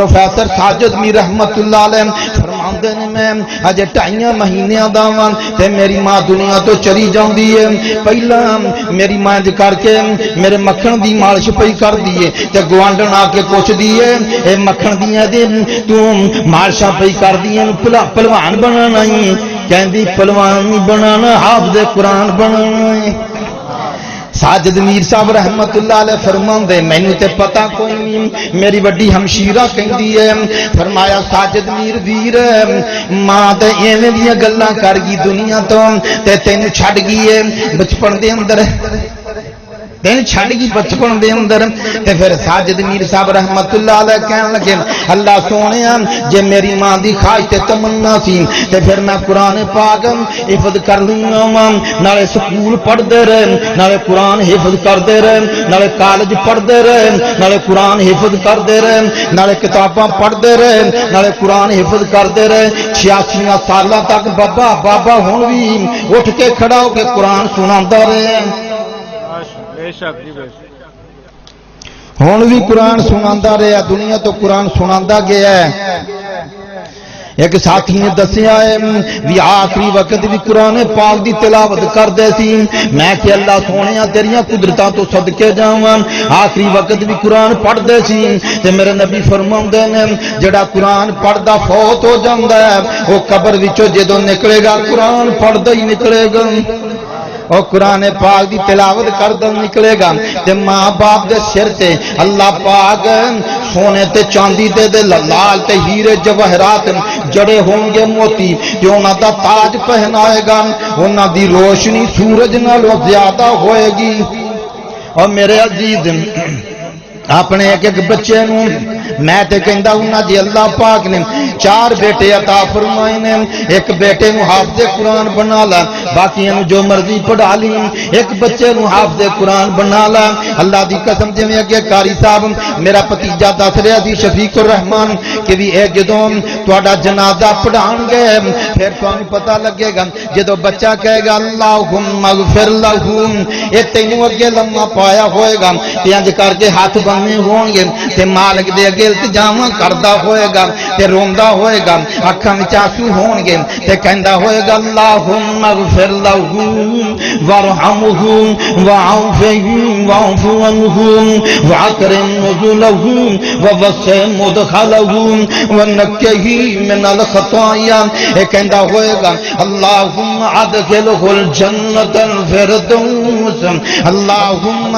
Professor Sajid میر رحمت اللہ علیہ فرماندے نے میں اج 2.5 مہینیاں دا واں تے میری ماں دنیا تو چلی جاندی ہے. پہلا میری ماں دے کر کے میرے مکھن دی مالش پئی کر دیے تے گوانڈن آ کے پوچھ دیے اے مکھن دیاں دے تو مالشاں پئی کر دیے پہلوان بننا ہی کہندی پہلوان نہیں بنانا حافظ قرآن بننا. ساجد میر صاحب رحمت اللہ علیہ فرماندے مینوں تے پتہ کوئی نہیں میری وڈی ہمشیرہ کہندی ہے فرمایا ساجد میر ویر ماں تے ایویں دیاں گلاں کر گئی دنیا تو تے تینوں چھڈ گئی ہے بچپن دے اندر تین چھڑ گئی بچپن دے اندر تے پھر ساجد میر صاحب رحمت اللہ علیہ کہن لگے اللہ سونیا جے میری ماں دی خواہش تے تمنا سی تے پھر میں قرآن پاک حفظ کر لوں نالے سکول پڑھدے رہے نالے قرآن حفظ کردے رہے نالے کالج پڑھدے رہے نالے قرآن حفظ کردے رہے نالے کتاباں پڑھدے رہے نالے قرآن حفظ کردے رہے 86 سالاں تک بابا بابا ہن وی اٹھ کے کھڑا ہو کے قرآن سناوندا رہے ہوں بھی قرآن سنا رہا دنیا تو قرآن سنا گیا ہے. ایک ساتھی نے دسیا ہے بھی آخری وقت بھی قرآن پاک دی تلاوت کردے سی میں کہ اللہ سونے تیریاں قدرتاں تو صدقے جاواں آخری وقت بھی قرآن پڑھدے سی تے میرے نبی فرماندے نے جڑا قرآن پڑھدا فوت ہو جاندا ہے وہ قبر وچوں جدوں نکلے گا قرآن پڑھدا ہی نکلے گا اور قرآن پاک دی تلاوت کردہ نکلے گا تے ماں باپ دے سر تے اللہ پاک سونے تے چاندی دے لال تے ہیرے جواہرات جڑے ہوں گے موتی جو انہاں دا تاج پہنائے گا انہاں دی روشنی سورج نالوں زیادہ ہوئے گی. اور میرے عزیز اپنے ایک بچے نوں میں تے کہندا ہوں جی اللہ پاک نے 4 بیٹے عطا فرمائے نے ایک بیٹے نوں حافظ قرآن بنا لا باقی نوں جو مرضی پڑھا لی ایک بچے نوں حافظ قرآن بنا لا. اللہ دی قسم جویں اگے قاری صاحب میرا بھتیجا دس رہا سی شفیق الرحمان کہ بھی اے جدوں تہاڈا جنازہ پڑھان گے پھر تانوں پتہ لگے گا جدوں بچہ کہے گا اللہم اغفر لہ اے تینوں اگے لمحہ پایا ہوئے گا تے انج کر کے ہاتھ بننے ہون گے تے مالک دے اگے التجام کردا ہوئے گا تے روندا ہوئے گا اکھاں وچ آنسو ہون گے تے کہندا ہوئے گا اللہم اغفر لہ وارحمہ وعافہ واعف عنہ واکرم نزلہ ووسع مدخلہ ونقہ من الخطایا اے کہندا ہوئے گا اللہم ادخلہ الجنۃ الفردوس اللہم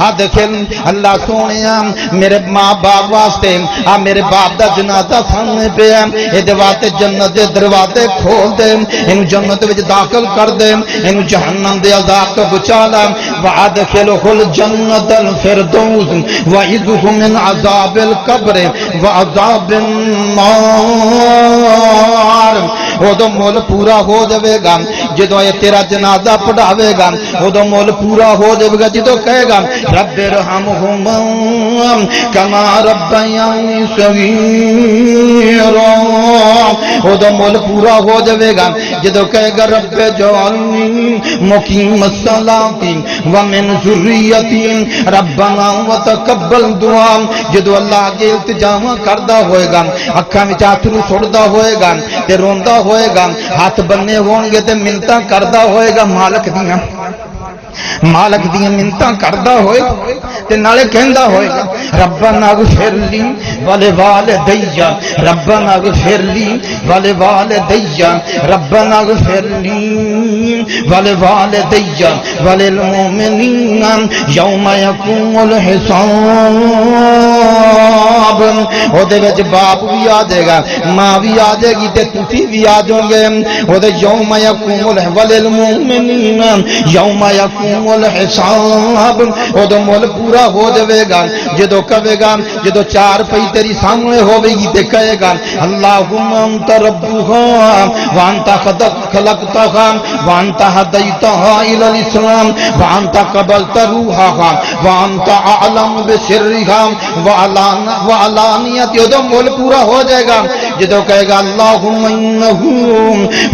ادخل اللہ سونیا میرے ماں باپ واسطے میرے باپ دا جنازہ سامنے پہ اے واسطے جنت دے دروازے کھول دے انہوں جنت وچ داخل کر دے انہوں جہنم دے عذاب تو بچا لے وادخلہ الجنۃ الفردوس وعذہ من عذاب القبر وعذاب النار. ادو مول پورا ہو جائے گا جدو یہ تیرا جنازہ پڑھاوے گا ادو مول پورا ہو جائے گا جدو کہے گا رب ارحمہما کما ربیانی صغیرا ادو مول پورا ہو جائے گا جدو کہے گا رب اجعلنی مقیم الصلاۃ ومن ذریتی ربنا وتقبل دعا جدو اللہ کے التجا کردا ہوئے گا اکھاں وچ اتھرو سڑدا ہوئے گا تے روندا ہوئے گا ہاتھ بننے ہون گے تے منتاں کردا ہوئے گا مالک دیاں منتاں کردا ہوئے تے نالے کہندا ہوئے گا ربنا اغفر لی ولوالدی ربنا اغفر لی ولوالدی ربنا اغفر لی ولوالدی وللمؤمنین یوم یقوم الحساب. او دے وچ باپ بھی آ جائے گا ماں بھی آ جائے گی تے تسی بھی آ جاؤ گے او دے یوم یقوم وللمؤمنین یوم یقوم الحساب. ادو مول پورا ہو جائے گا جدو کہے گا جدو 4 پئی تیری سامنے ہوے گی تے کہے گا اللہم انت ربها وانت خلقتها وانت ہدیتها الى الاسلام وانت قبلت روحها وانت اعلم بسرها وعلانیت. ادو مول پورا ہو جائے گا جدو کہے گا اللہم انہو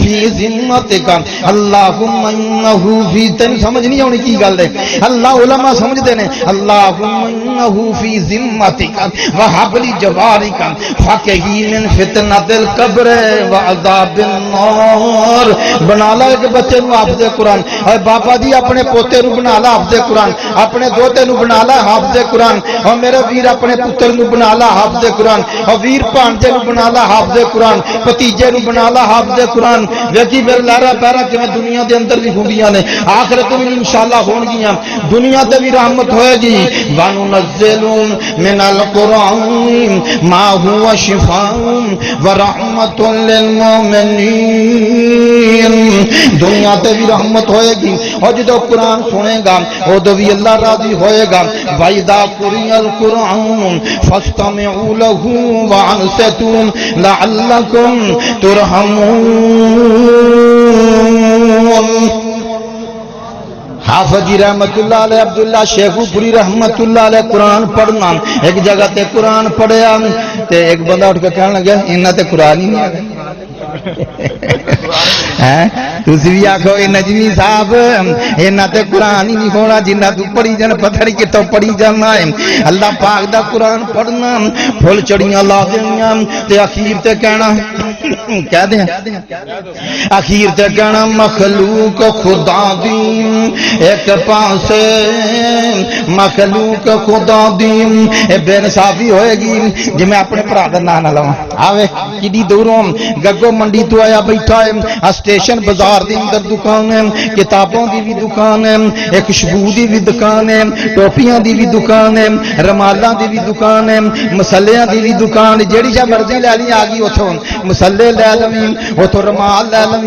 فی ذمتک اللہم انہو فی، تین سمجھ نہیں ہونی کی گل ہے، اللہ علماء سمجھ دینے اللہم انہو فی ذمتک وحبل جوارک فقہی من فتنۃ القبر وعذاب النار۔ بنا لا ایک بچے نو حافظ قرآن، اور بابا جی اپنے پوتے نو بنا لا حافظ قرآن، اپنے دوتے نو بنا لا حافظ قرآن، اور میرے ویر اپنے پتر نو بنا لا حافظ قرآن، اور ویر پانجے نو بنا لا حافظ قرآن، بھتیجے نو بنا لا حافظ قرآن۔ ویکھی پھر لہرا پیرا کہ دنیا دے اندر بھی خوبیاں نے، آخرت میں انشاءاللہ ہون گیاں، دنیا تے بھی رحمت ہوئے گی۔ وَنُنَزِّلُ مِنَ الْقُرْآنِ مَا هُوَ شِفَاءٌ وَرَحْمَةٌ لِّلْمُؤْمِنِينَ، دنیا تے بھی رحمت ہوئے گی، اور جدو قرآن سنے گا ادو بھی اللہ راضی ہوئے گا۔ وَإِذَا قُرِئَ الْقُرْآنُ فَاسْتَمِعُوا لَهُ وَأَنصِتُوا لَعَلَّكُمْ تُرْحَمُونَ۔ حافظ جی رحمت اللہ علیہ، عبداللہ شیخو پوری رحمت اللہ علیہ قرآن پڑھنا، ایک جگہ تے قرآن پڑھیا تے ایک بندہ اٹھ کے کہنے لگا انہاں تے قرآن ہی نہیں آگا۔ تسی بھی آکھو اے نجمی صاحب انہاں تے قرآن ہی نہیں ہونا جنہ تو پڑھی جان، پتہ نہیں کتوں پڑھی جانا ہے۔ اللہ پاک دا قرآن پڑھنا، پھول چڑیاں لا دینیاں تے اخیر تے کہنا کہہ دیں اخیر تے کہنا مخلوق خدا دی ایک پاسے، مخلوق خدا دی، اے بے انصافی ہوئے گی جی میں اپنے بھرا دا نام نہ لواں۔ آوے کڈی دوروں گگو منڈی تو آیا بیٹھا ہے، اسٹیشن بازار دے اندر دکان ہے، کتابوں دی بھی دکان ہے، ایک خوشبو دی بھی دکان ہے، ٹوپیاں دی بھی دکان ہے، رمالاں دی بھی دکان ہے، مسلیاں دی بھی دکان، جیڑی جا مرضی لے لی آ گئی اتھوں مسلے لے لویں، اتھوں رمال لے لویں۔